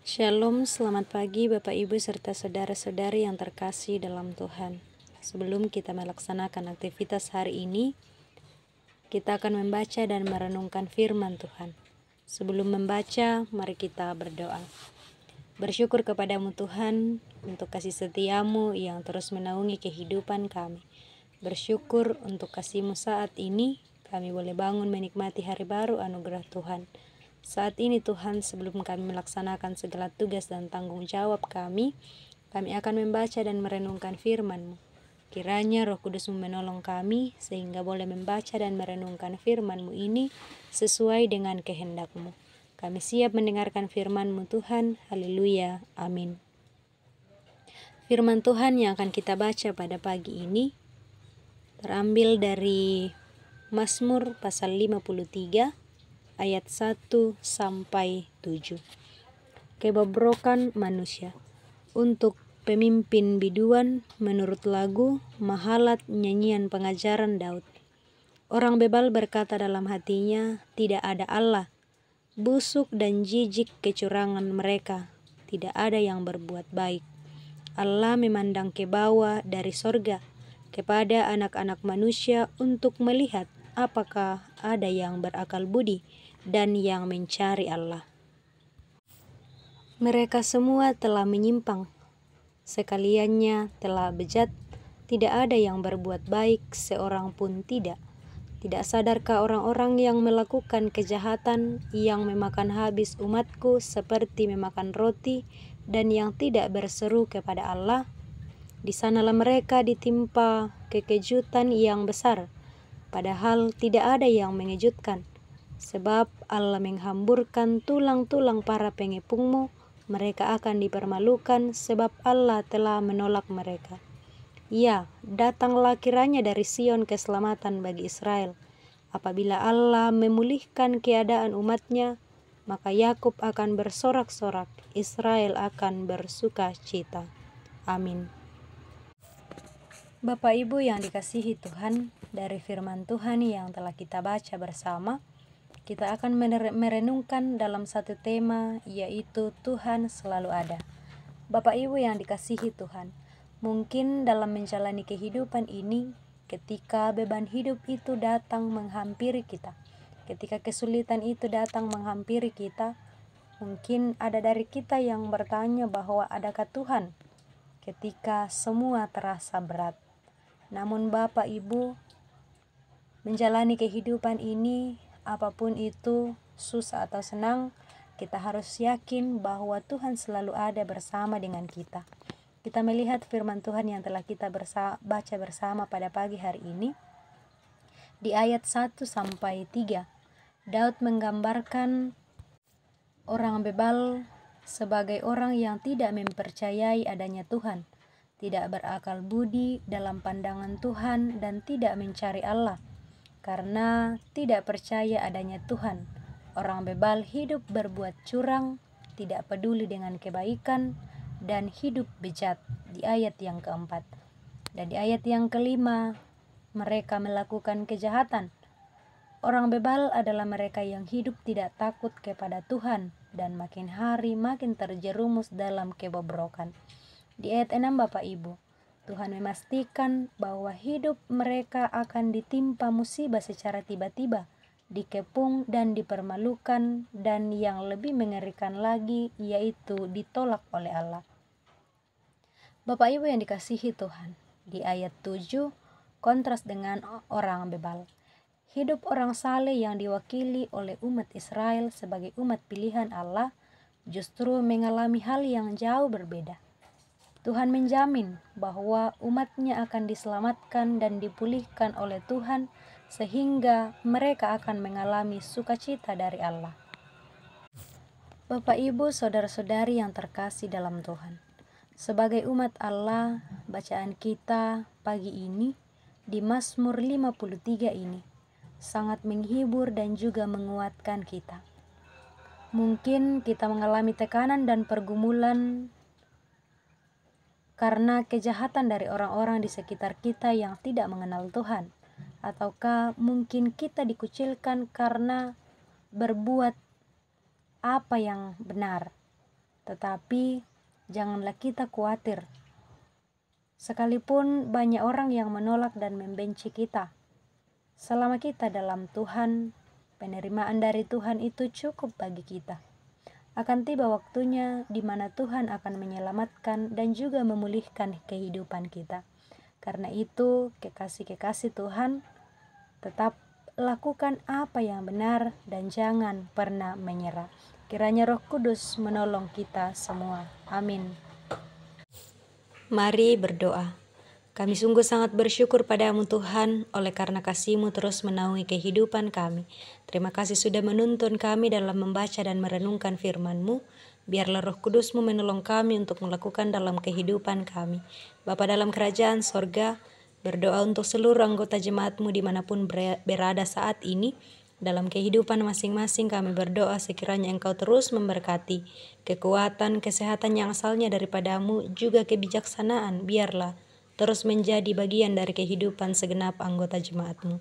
Shalom, selamat pagi Bapak Ibu serta saudara-saudari yang terkasih dalam Tuhan. Sebelum kita melaksanakan aktivitas hari ini, kita akan membaca dan merenungkan firman Tuhan. Sebelum membaca, mari kita berdoa. Bersyukur kepadamu Tuhan untuk kasih setiamu yang terus menaungi kehidupan kami. Bersyukur untuk kasih-Mu saat ini, kami boleh bangun menikmati hari baru anugerah Tuhan. Saat ini Tuhan, sebelum kami melaksanakan segala tugas dan tanggung jawab kami akan membaca dan merenungkan firman-Mu. Kiranya Roh Kudus menolong kami sehingga boleh membaca dan merenungkan firman-Mu ini sesuai dengan kehendak-Mu. Kami siap mendengarkan firman-Mu Tuhan. Haleluya. Amin. Firman Tuhan yang akan kita baca pada pagi ini terambil dari Mazmur pasal 53 ayat 1 sampai 7. Kebobrokan manusia. Untuk pemimpin biduan menurut lagu Mahalat nyanyian pengajaran Daud. Orang bebal berkata dalam hatinya, tidak ada Allah. Busuk dan jijik kecurangan mereka, tidak ada yang berbuat baik. Allah memandang ke bawah dari sorga kepada anak-anak manusia untuk melihat apakah ada yang berakal budi dan yang mencari Allah. Mereka semua telah menyimpang, sekaliannya telah bejat, tidak ada yang berbuat baik, seorang pun tidak. Tidak sadarkah orang-orang yang melakukan kejahatan, yang memakan habis umatku seperti memakan roti, dan yang tidak berseru kepada Allah? Di sanalah mereka ditimpa kekejutan yang besar, padahal tidak ada yang mengejutkan. Sebab Allah menghamburkan tulang-tulang para pengepungmu, mereka akan dipermalukan sebab Allah telah menolak mereka. Ya, datanglah kiranya dari Sion keselamatan bagi Israel. Apabila Allah memulihkan keadaan umatnya, maka Yakub akan bersorak-sorak, Israel akan bersuka cita. Amin. Bapak Ibu yang dikasihi Tuhan, dari firman Tuhan yang telah kita baca bersama, kita akan merenungkan dalam satu tema, yaitu Tuhan selalu ada. Bapak Ibu yang dikasihi Tuhan, mungkin dalam menjalani kehidupan ini, ketika beban hidup itu datang menghampiri kita, ketika kesulitan itu datang menghampiri kita, mungkin ada dari kita yang bertanya bahwa adakah Tuhan ketika semua terasa berat. Namun Bapak Ibu, menjalani kehidupan ini, apapun itu, susah atau senang, kita harus yakin bahwa Tuhan selalu ada bersama dengan kita. Kita melihat firman Tuhan yang telah kita baca bersama pada pagi hari ini. Di ayat 1 sampai 3, Daud menggambarkan orang bebal sebagai orang yang tidak mempercayai adanya Tuhan, tidak berakal budi dalam pandangan Tuhan, dan tidak mencari Allah. Karena tidak percaya adanya Tuhan, orang bebal hidup berbuat curang, tidak peduli dengan kebaikan, dan hidup bejat. Di ayat yang keempat. Dan di ayat yang kelima, mereka melakukan kejahatan. Orang bebal adalah mereka yang hidup tidak takut kepada Tuhan, dan makin hari makin terjerumus dalam kebobrokan. Di ayat 6 Bapak Ibu, Tuhan memastikan bahwa hidup mereka akan ditimpa musibah secara tiba-tiba, dikepung dan dipermalukan, dan yang lebih mengerikan lagi yaitu ditolak oleh Allah. Bapak Ibu yang dikasihi Tuhan, di ayat 7 kontras dengan orang bebal. Hidup orang saleh yang diwakili oleh umat Israel sebagai umat pilihan Allah justru mengalami hal yang jauh berbeda. Tuhan menjamin bahwa umatnya akan diselamatkan dan dipulihkan oleh Tuhan sehingga mereka akan mengalami sukacita dari Allah. Bapak Ibu saudara-saudari yang terkasih dalam Tuhan, sebagai umat Allah, bacaan kita pagi ini di Mazmur 53 ini sangat menghibur dan juga menguatkan kita. Mungkin kita mengalami tekanan dan pergumulan karena kejahatan dari orang-orang di sekitar kita yang tidak mengenal Tuhan, ataukah mungkin kita dikucilkan karena berbuat apa yang benar. Tetapi janganlah kita khawatir. Sekalipun banyak orang yang menolak dan membenci kita, selama kita dalam Tuhan, penerimaan dari Tuhan itu cukup bagi kita. Akan tiba waktunya di mana Tuhan akan menyelamatkan dan juga memulihkan kehidupan kita. Karena itu, kekasih-kekasih Tuhan, tetap lakukan apa yang benar dan jangan pernah menyerah. Kiranya Roh Kudus menolong kita semua. Amin. Mari berdoa. Kami sungguh sangat bersyukur padamu Tuhan, oleh karena kasih-Mu terus menaungi kehidupan kami. Terima kasih sudah menuntun kami dalam membaca dan merenungkan firman-Mu. Biarlah Roh Kudus-Mu menolong kami untuk melakukan dalam kehidupan kami. Bapa dalam kerajaan sorga, berdoa untuk seluruh anggota jemaat-Mu dimanapun berada saat ini. Dalam kehidupan masing-masing kami berdoa sekiranya Engkau terus memberkati kekuatan, kesehatan yang asalnya daripada-Mu, juga kebijaksanaan, biarlah terus menjadi bagian dari kehidupan segenap anggota jemaat-Mu.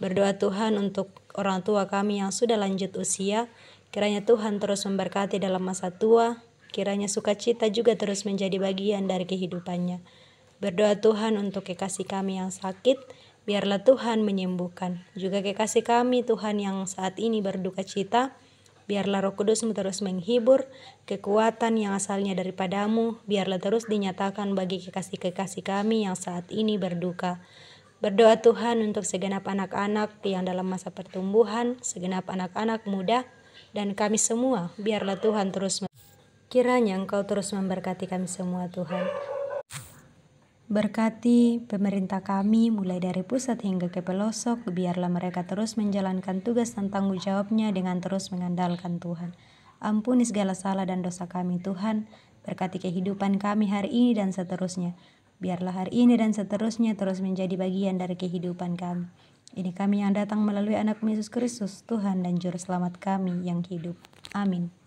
Berdoa Tuhan untuk orang tua kami yang sudah lanjut usia, kiranya Tuhan terus memberkati dalam masa tua, kiranya sukacita juga terus menjadi bagian dari kehidupannya. Berdoa Tuhan untuk kekasih kami yang sakit, biarlah Tuhan menyembuhkan. Juga kekasih kami Tuhan yang saat ini berduka cita, biarlah Roh Kudus-Mu terus menghibur, kekuatan yang asalnya daripada-Mu, biarlah terus dinyatakan bagi kekasih-kekasih kami yang saat ini berduka. Berdoa Tuhan untuk segenap anak-anak yang dalam masa pertumbuhan, segenap anak-anak muda, dan kami semua, biarlah Tuhan terus kiranya Engkau terus memberkati kami semua Tuhan. Berkati pemerintah kami mulai dari pusat hingga ke pelosok, biarlah mereka terus menjalankan tugas dan tanggung jawabnya dengan terus mengandalkan Tuhan. Ampuni segala salah dan dosa kami Tuhan, berkati kehidupan kami hari ini dan seterusnya. Biarlah hari ini dan seterusnya terus menjadi bagian dari kehidupan kami. Ini kami yang datang melalui anak Yesus Kristus, Tuhan dan Juru Selamat kami yang hidup. Amin.